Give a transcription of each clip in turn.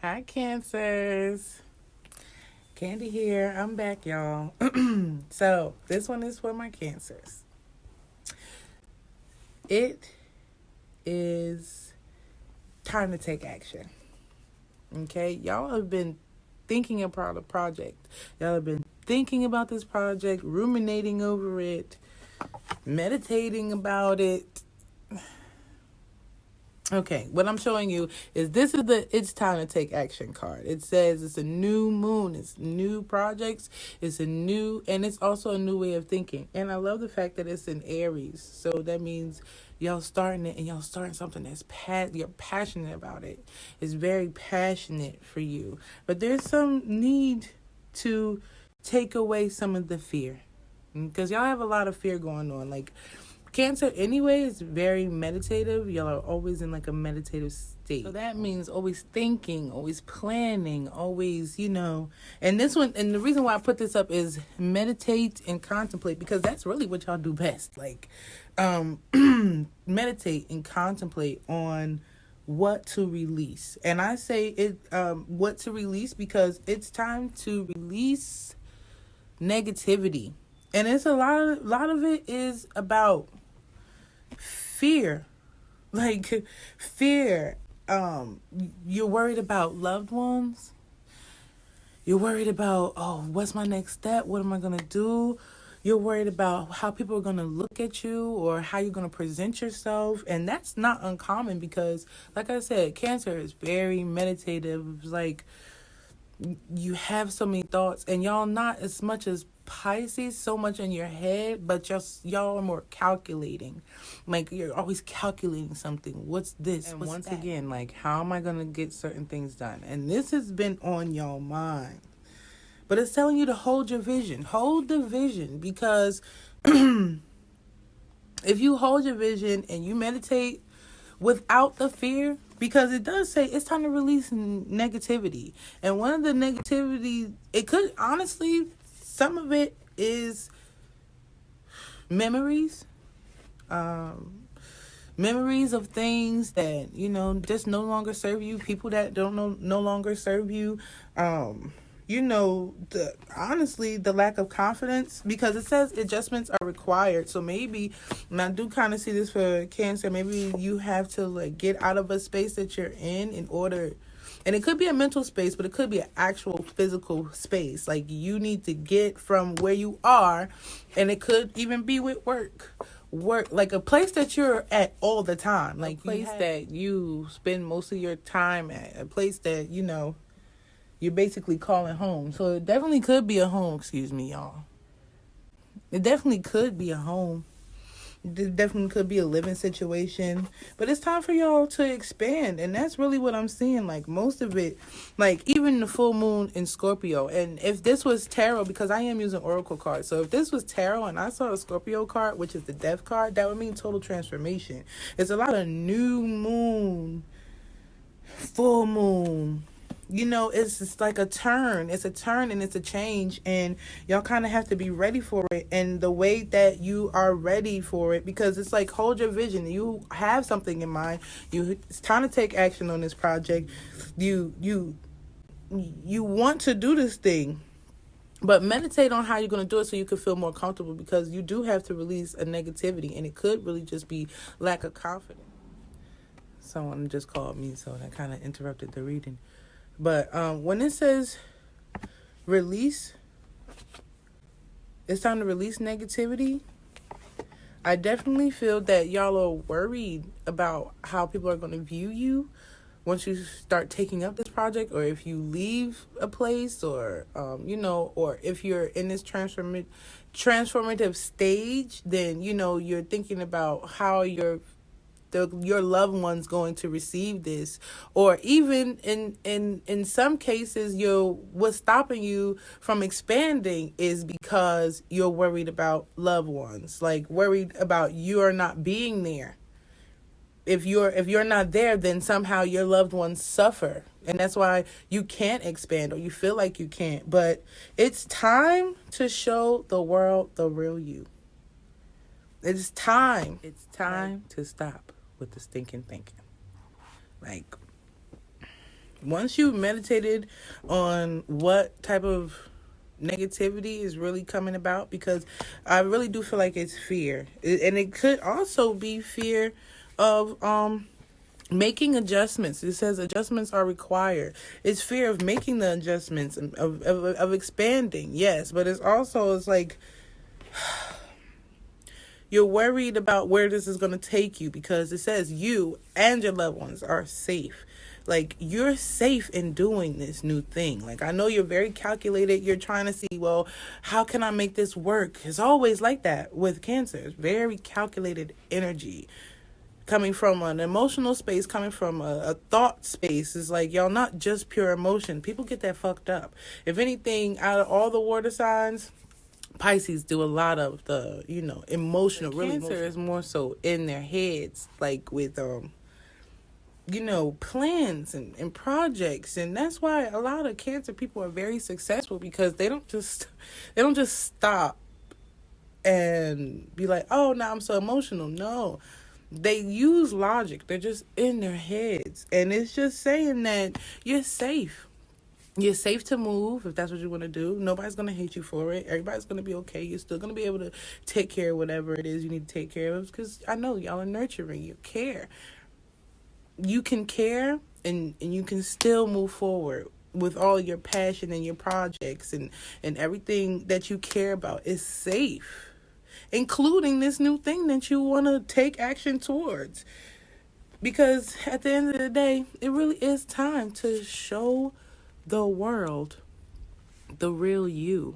Hi, Cancers. Candy here. I'm back, y'all. So, this one is for my Cancers. It is time to take action. Okay? Y'all have been thinking about a project. Y'all have been thinking about this project, ruminating over it, meditating about it. Okay, what I'm showing you is this is the it's time to take action card. It says it's a new moon, it's new projects, it's a new, and it's also a new way of thinking. And I love the fact that it's in Aries. So that means y'all starting it and y'all starting something that's you're passionate about it. It's very passionate for you. But there's some need to take away some of the fear. Because y'all have a lot of fear going on. Like, Cancer anyway is very meditative. Y'all are always in like a meditative state. So that means always thinking, always planning, always, and this one, and the reason why I put this up is meditate and contemplate, because that's really what y'all do best. Like, meditate and contemplate on what to release. And I say what to release because it's time to release negativity. And it's a lot of it is about fear. Like, fear. You're worried about loved ones. You're worried about, what's my next step? What am I going to do? You're worried about how people are going to look at you or how you're going to present yourself. And that's not uncommon because, like I said, Cancer is very meditative. Like, you have so many thoughts, and y'all not as much as Pisces, so much in your head, but y'all are more calculating. Like, you're always calculating something. What's this? And once again, like, how am I going to get certain things done? And this has been on your mind. But it's telling you to hold your vision. Hold the vision, because if you hold your vision and you meditate without the fear, because it does say it's time to release negativity. And one of the negativity, it could, honestly, some of it is memories. Memories of things that, just no longer serve you. People that don't no longer serve you. Honestly, the lack of confidence, because it says adjustments are required. So maybe, and I do kind of see this for Cancer, maybe you have to like get out of a space that you're in order, and it could be a mental space, but it could be an actual physical space. Like, you need to get from where you are, and it could even be with work, like a place that you're at all the time, like a place that you spend most of your time at, a place that, you're basically calling home. So it definitely could be a home, excuse me, y'all. It definitely could be a home. It definitely could be a living situation. But it's time for y'all to expand. And that's really what I'm seeing. Like, most of it, like, even the full moon in Scorpio. And if this was tarot, because I am using Oracle cards. So if this was tarot and I saw a Scorpio card, which is the death card, that would mean total transformation. It's a lot of new moon, full moon. It's just like a turn. It's a turn and it's a change, and y'all kind of have to be ready for it. And the way that you are ready for it, because it's like, hold your vision. You have something in mind. It's time to take action on this project. You want to do this thing, but meditate on how you're going to do it so you can feel more comfortable, because you do have to release a negativity, and it could really just be lack of confidence. Someone just called me, so that kind of interrupted the reading. But when it says release, it's time to release negativity. I definitely feel that y'all are worried about how people are going to view you once you start taking up this project, or if you leave a place, or or if you're in this transformative stage, then you're thinking about how your loved one's going to receive this. Or even in some cases, what's stopping you from expanding is because you're worried about loved ones, like worried about you are not being there. If you're not there, then somehow your loved ones suffer, and that's why you can't expand, or you feel like you can't. But it's time to show the world the real you. It's time to stop with the stinking thinking. Like, Once you meditated on what type of negativity is really coming about, because I really do feel like it's fear. And it could also be fear of making adjustments. It says adjustments are required. It's fear of making the adjustments, of expanding, yes, but it's like you're worried about where this is going to take you, because it says you and your loved ones are safe. Like, you're safe in doing this new thing. Like, I know you're very calculated. You're trying to see, well, how can I make this work? It's always like that with Cancer. It's very calculated energy. Coming from an emotional space, coming from a thought space, is like, y'all not just pure emotion. People get that fucked up. If anything, out of all the water signs, Pisces do a lot of the, emotional. Really, Cancer is more so in their heads, like with plans and projects. And that's why a lot of Cancer people are very successful, because they don't just stop and be like, oh, now I'm so emotional. No, they use logic. They're just in their heads, and it's just saying that you're safe. You're safe to move if that's what you want to do. Nobody's going to hate you for it. Everybody's going to be okay. You're still going to be able to take care of whatever it is you need to take care of, because I know y'all are nurturing. You care. You can care, and you can still move forward with all your passion and your projects and everything that you care about is safe, including this new thing that you want to take action towards. Because at the end of the day, it really is time to show the world the real you.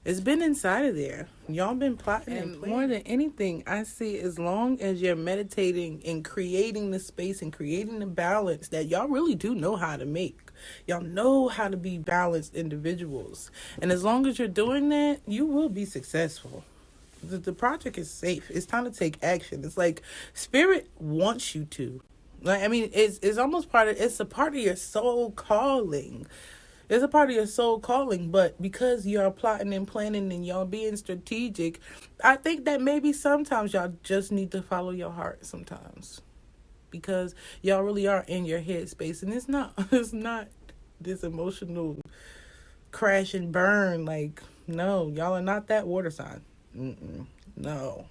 It's been inside of there. Y'all been plotting and more than anything, I see, as long as you're meditating and creating the space and creating the balance that y'all really do know how to make. Y'all know how to be balanced individuals. And as long as you're doing that, you will be successful. The project is safe. It's time to take action. It's like Spirit wants you to. Like, I mean, it's almost it's a part of your soul calling. It's a part of your soul calling, but because you're plotting and planning and y'all being strategic, I think that maybe sometimes y'all just need to follow your heart sometimes. Because y'all really are in your head space, and it's not this emotional crash and burn. Like, no, y'all are not that water sign. No.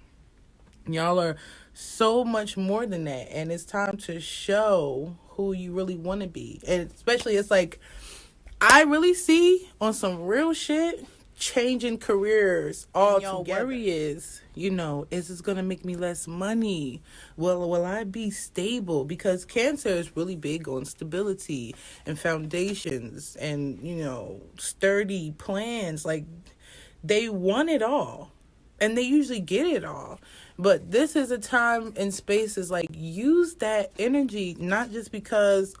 Y'all are so much more than that, and it's time to show who you really want to be. And especially, it's like, I really see on some real shit changing careers altogether. Your worry is, is this gonna make me less money? Will I be stable? Because Cancer is really big on stability and foundations and sturdy plans. Like, they want it all, and they usually get it all. But this is a time and space is like, use that energy, not just because,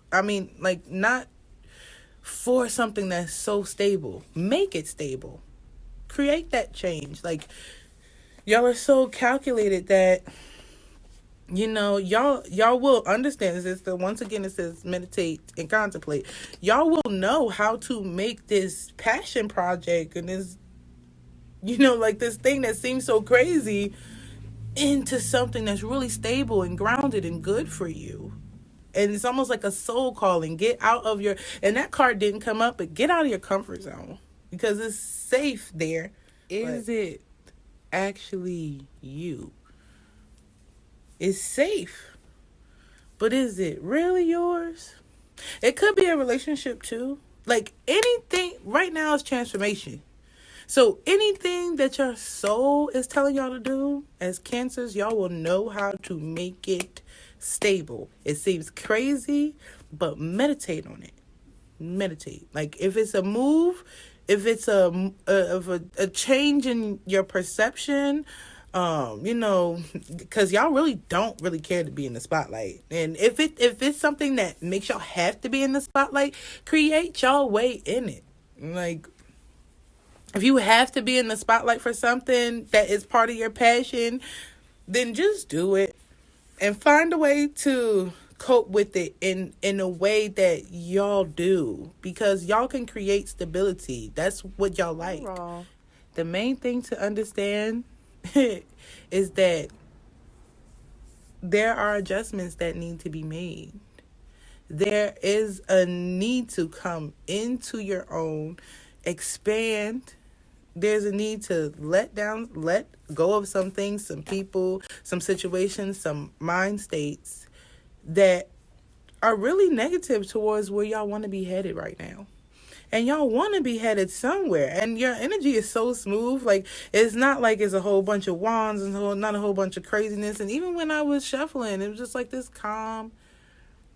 not for something that's so stable. Make it stable. Create that change. Like, y'all are so calculated that, y'all will understand this. Once again, it says meditate and contemplate. Y'all will know how to make this passion project and this, like this thing that seems so crazy into something that's really stable and grounded and good for you. And it's almost like a soul calling. Get out of your, and that card didn't come up, but get out of your comfort zone, because it's safe there. Is it actually you? It's safe, but is it really yours? It could be a relationship too. Like, anything right now is transformation. So anything that your soul is telling y'all to do as Cancers, y'all will know how to make it stable. It seems crazy, but meditate on it. Meditate. Like, if it's a move, if it's a change in your perception, because y'all really don't really care to be in the spotlight. And if it's something that makes y'all have to be in the spotlight, create y'all way in it. Like, if you have to be in the spotlight for something that is part of your passion, then just do it and find a way to cope with it in a way that y'all do, because y'all can create stability. That's what y'all like. The main thing to understand is that there are adjustments that need to be made. There is a need to come into your own, expand. There's a need to let go of some things, some people, some situations, some mind states that are really negative towards where y'all want to be headed right now. And y'all want to be headed somewhere. And your energy is so smooth. Like, it's not like it's a whole bunch of wands and not a whole bunch of craziness. And even when I was shuffling, it was just like this calm.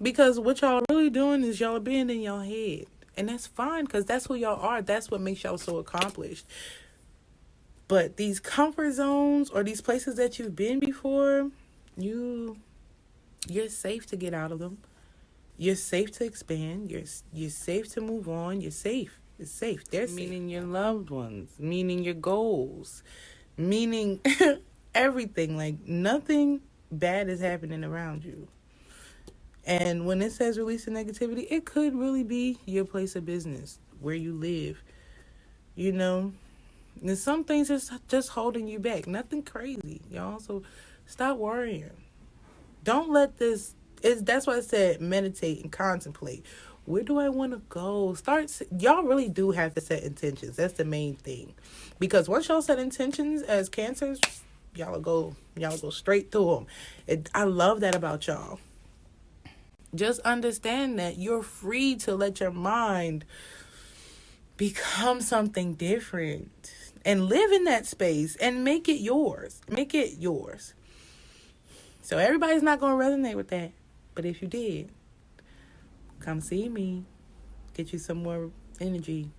Because what y'all are really doing is y'all are being in your head. And that's fine, because that's who y'all are. That's what makes y'all so accomplished. But these comfort zones or these places that you've been before, you're safe to get out of them. You're safe to expand. You're safe to move on. You're safe. It's safe. They're safe. Meaning your loved ones. Meaning your goals. Meaning everything. Like, nothing bad is happening around you. And when it says release the negativity, it could really be your place of business, where you live. You know? And some things are just holding you back. Nothing crazy, y'all. So stop worrying. Don't let this... That's why I said meditate and contemplate. Where do I want to go? Y'all really do have to set intentions. That's the main thing. Because once y'all set intentions as Cancers, y'all go straight through them. I love that about y'all. Just understand that you're free to let your mind become something different and live in that space and make it yours. Make it yours. So everybody's not going to resonate with that. But if you did, come see me. Get you some more energy.